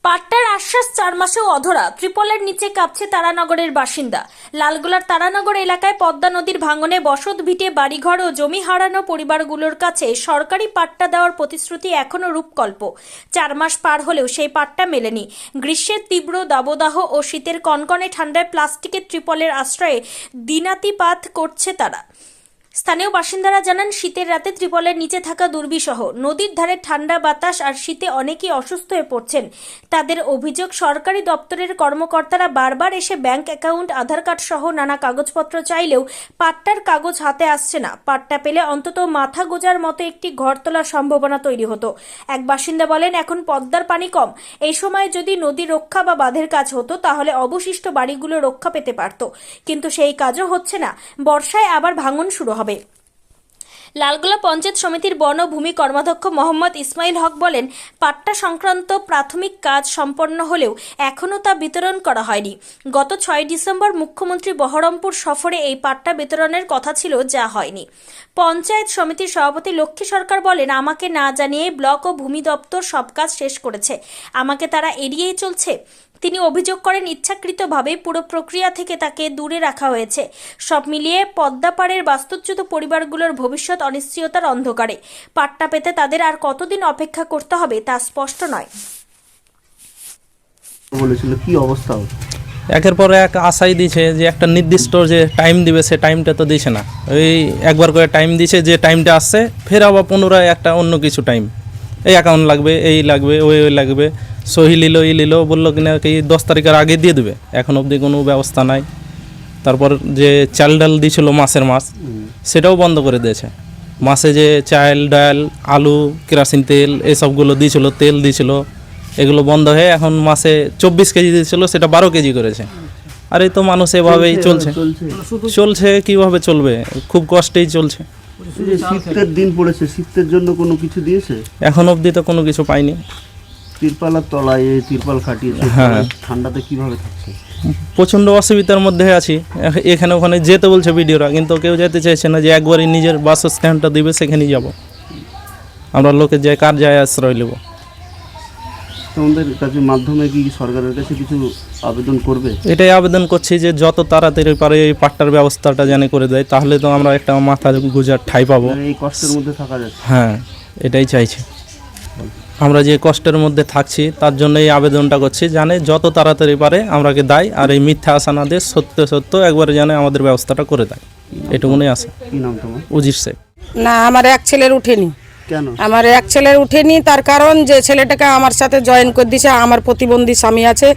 পাট্টার আশ্বাস 4 মাসেও অধরা। ত্রিপলের নিচে কাঁপছে তারানগরের বাসিন্দা। লালগোলার তারানগর এলাকায় পদ্মা নদীর ভাঙনে বসত ভিটে বাড়িঘর ও জমি হারানো পরিবারগুলোর কাছে সরকারি পাট্টা দেওয়ার প্রতিশ্রুতি এখনো রূপকল্প। 4 মাস পার হলেও সেই পাট্টা মেলেনি। গ্রীষ্মের তীব্র দাবদাহ ও শীতের কনকনে ঠান্ডায় প্লাস্টিকের ত্রিপলের আশ্রয়ে দিনাতিপাত করছে তারা। স্থানীয় বাসিন্দারা জানান, শীতের রাতে ত্রিপলের নিচে থাকা দুর্বিষহ। নদীর ধারে ঠান্ডা বাতাস আর শীতে অনেকেই অসুস্থ হয়ে পড়ছেন। তাদের অভিযোগ, সরকারি দপ্তরের কর্মকর্তারা বারবার এসে ব্যাংক অ্যাকাউন্ট, আধার কার্ড সহ নানা কাগজপত্র চাইলেও পাট্টার কাগজ হাতে আসছে না। পাট্টা পেলে অন্তত মাথা গোজার মতো একটি ঘর তোলার সম্ভাবনা তৈরি হতো। এক বাসিন্দা বলেন, এখন পদ্মার পানি কম। এই সময় যদি নদী রক্ষা বা বাঁধের কাজ হতো তাহলে অবশিষ্ট বাড়িগুলো রক্ষা পেতে পারত, কিন্তু সেই কাজও হচ্ছে না। বর্ষায় আবার ভাঙন শুরু হবে। লালগোলা পঞ্চায়েত সমিতির বন ও ভূমি কর্মাধ্যক্ষ মোহাম্মদ ইসমাইল হক বলেন, পাট্টা সংক্রান্ত প্রাথমিক কাজ সম্পন্ন হলেও এখনও তা বিতরণ করা হয়নি। গত 6 ডিসেম্বর মুখ্যমন্ত্রী বহরমপুর সফরে এই পাট্টা বিতরণের কথা ছিল, যা হয়নি। পঞ্চায়েত সমিতির সভাপতি লক্ষ্মী সরকার বলেন, আমাকে না জানিয়ে ব্লক ও ভূমি দপ্তর সব কাজ শেষ করেছে, আমাকে তারা এড়িয়েই চলছে। তিনি অভিযোগ করেন, ইচ্ছাকৃতভাবে পুরো প্রক্রিয়া থেকে তাকে দূরে রাখা হয়েছে। সব মিলিয়ে পদ্মাপাড়ের বাস্তুচ্যুত পরিবারগুলোর ভবিষ্যৎ অনিশ্চয়তার অন্ধকারে। পাট্টা পেতে তাদের আর কতদিন অপেক্ষা করতে হবে তা স্পষ্ট নয়। বলেছিল কি অবস্থা? একের পর এক আশাই দিছে যে একটা নির্দিষ্ট যে টাইম দিবে, সে টাইমটা তো দিছে না। ওই একবার করে টাইম দিছে, যে টাইমটা আসছে ফের আবার পুনরায় একটা অন্য কিছু টাইম, এই অ্যাকাউন্ট লাগবে, এই লাগবে, ওই লাগবে, সহি লিল ই লিল, বললো কিনা কি 10 তারিখের আগে দিয়ে দেবে। এখন অবধি কোনো ব্যবস্থা নাই। তারপর যে চাল ডাল দিয়েছিল মাসের মাস, সেটাও বন্ধ করে দিয়েছে। মাসে যে চাল ডাল, আলু, কেরোসিন তেল এসবগুলো দিয়েছিল, তেল দিয়েছিল, এগুলো বন্ধ হয়ে এখন মাসে 24 কেজি দিয়েছিল, সেটা 12 কেজি করেছে। আর এই তো মানুষ এভাবেই চলছে। কিভাবে চলবে? খুব কষ্টেই চলছে। শীতের দিন পড়েছে, শীতের জন্য কোনো কিছু দিয়েছে? এখন অবধি তো কোনো কিছু পাইনি। তিরপালের তলায় তিরপাল খাটিয়েছে, হ্যাঁ। ঠান্ডাতে কিভাবে থাকছে? প্রচণ্ড অসুবিধার মধ্যে আছি। এখানে ওখানে যেতে বলছে ভিডিওরা, কিন্তু কেউ যেতে চাইছে না। যে একবারই নিজের বাসস্ট্যান্ডটা দিবে, সেখানেই যাব। আমরা লোকের যায় কার যায় আশ্রয় নেব। তোমাদের কাছে মাধ্যমে কি সরকারের কাছে কিছু আবেদন করবে? এটাই আবেদন করছি যে যত তাড়াতাড়ি পারে এই পাট্টার ব্যবস্থাটা জানি করে দেয়, তাহলে তো আমরা একটা মাথা গুজার ঠাঁই পাবো। এই কষ্টের মধ্যে থাকা যাচ্ছে। হ্যাঁ, এটাই চাইছি। আমরা যে কষ্টের মধ্যে থাকছি তার জন্য এই আবেদনটা করছি, জানে যত তাড়াতাড়ি পারে আমরাকে দেয়, আর এই মিথ্যা আশা না দিয়ে সত্য একবারে জানে আমাদের ব্যবস্থাটা করে দেয়, এটুকুনি আছে। কি নাম তোমার? উজির শেখ। না, আমার এক ছেলের উঠেনি। কেন? আমার এক ছেলের উঠেনি, তার কারণ যে ছেলেটাকে আমার সাথে জয়েন করে দিয়েছে। আমার প্রতিবন্ধী স্বামী আছে,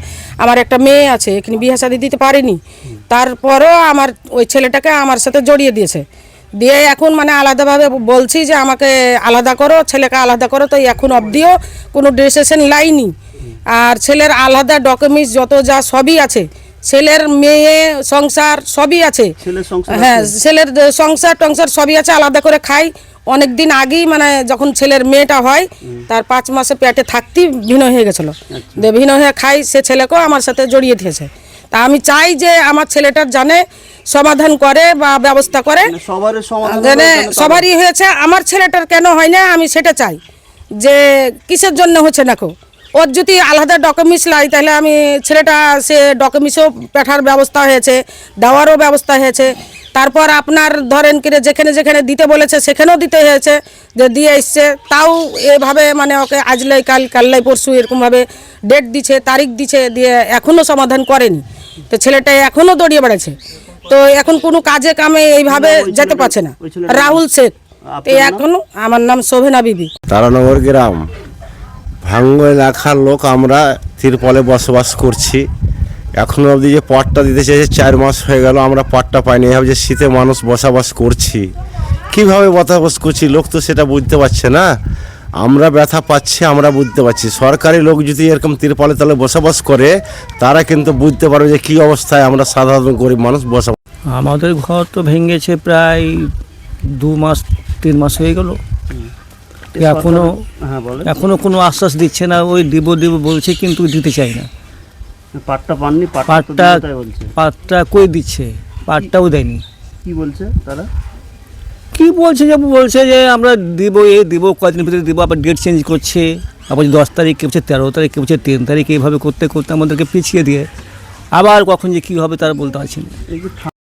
আমার একটা মেয়ে আছে, এখানে বিয়ে শাদী দিতে পারিনি। তারপরও আমার ওই ছেলেটাকে আমার সাথে জড়িয়ে দিয়েছে। দিয়ে এখন মানে আলাদাভাবে বলছি যে আমাকে আলাদা করো, ছেলেকে আলাদা করো। তো এখন অবধিও কোনো ডিসিশন লাইনি। আর ছেলের আলাদা ডকুমেন্টস যত যা সবই আছে, ছেলের মেয়ে সংসার সবই আছে। হ্যাঁ, ছেলের সংসার টংসার সবই আছে, আলাদা করে খাই। অনেক দিন আগেই মানে যখন ছেলের মেয়েটা হয়, তার 5 মাসে পেটে থাকতেই ভিন্ন হয়ে গেছিলো। ভিন্ন হয়ে খাই, সে ছেলেকেও আমার সাথে জড়িয়ে দিয়েছে। তা আমি চাই যে আমার ছেলেটার জানে সমাধান করে বা ব্যবস্থা করে। সবারই হয়েছে, আমার ছেলেটার কেন হয় না আমি সেটা চাই, যে কিসের জন্য হচ্ছে না। ওর যদি আলাদা ডকুমেন্টস লাই, তাহলে আমি ছেলেটা সে ডকুমেন্টসও পাঠার ব্যবস্থা হয়েছে, দেওয়ারও ব্যবস্থা হয়েছে। তারপর আপনার ধরেন কিরে যেখানে যেখানে দিতে বলেছে সেখানেও দিতে হয়েছে, যে দিয়ে এসছে। তাও এভাবে মানে ওকে আজলাই কাললাই পরশু এরকমভাবে ডেট দিচ্ছে, তারিখ দিচ্ছে, দিয়ে এখনও সমাধান করেনি। তো ছেলেটা এখনও দৌড়িয়ে বেড়াচ্ছে। তো এখন কোনো কাজে কামে এইভাবে যেতে পারছে না। রাহুল শেখ। এখনো আমার নাম শোভনা বিবি। তারানগর গ্রাম ভাঙ্গ এলাকার লোক, আমরা তিরপলে বসবাস করছি। এখনও অবধি যে পাট্টা দিতে চাইছে 4 মাস হয়ে গেল, আমরা পাট্টা পাইনি। এভাবে যে শীতে মানুষ বসবাস করছি, কীভাবে বসবাস করছি লোক তো সেটা বুঝতে পারছে না। আমরা ব্যথা পাচ্ছি, আমরা বুঝতে পারছি। সরকারি লোক যদি এরকম তিরপলে তলে বসবাস করে, তারা কিন্তু বুঝতে পারবে যে কী অবস্থায় আমরা সাধারণ গরিব মানুষ বসবাস। আমাদের ঘর তো ভেঙেছে প্রায় 2 মাস 3 মাস হয়ে গেল। এখনো কোনো আশ্বাস দিচ্ছে না। ওই দিব বলছে, কিন্তু দিতে চাই না। পাট্টা পাননি? পাট্টা কই দিচ্ছে? পাট্টাও দেয়নি। কি বলছে তারা? কি বলছে যে আমরা দিব, দিব কয়েকদিন ভিতরে দিব, আবার ডেট চেঞ্জ করছে। তারপর 10 তারিখ, কে বলছে 13 তারিখ, কে বলছে 3 তারিখ, এইভাবে করতে করতে আমাদেরকে পিছিয়ে দিয়ে আবার কখন যে কী হবে তারা বলতে পারছি না। এই যে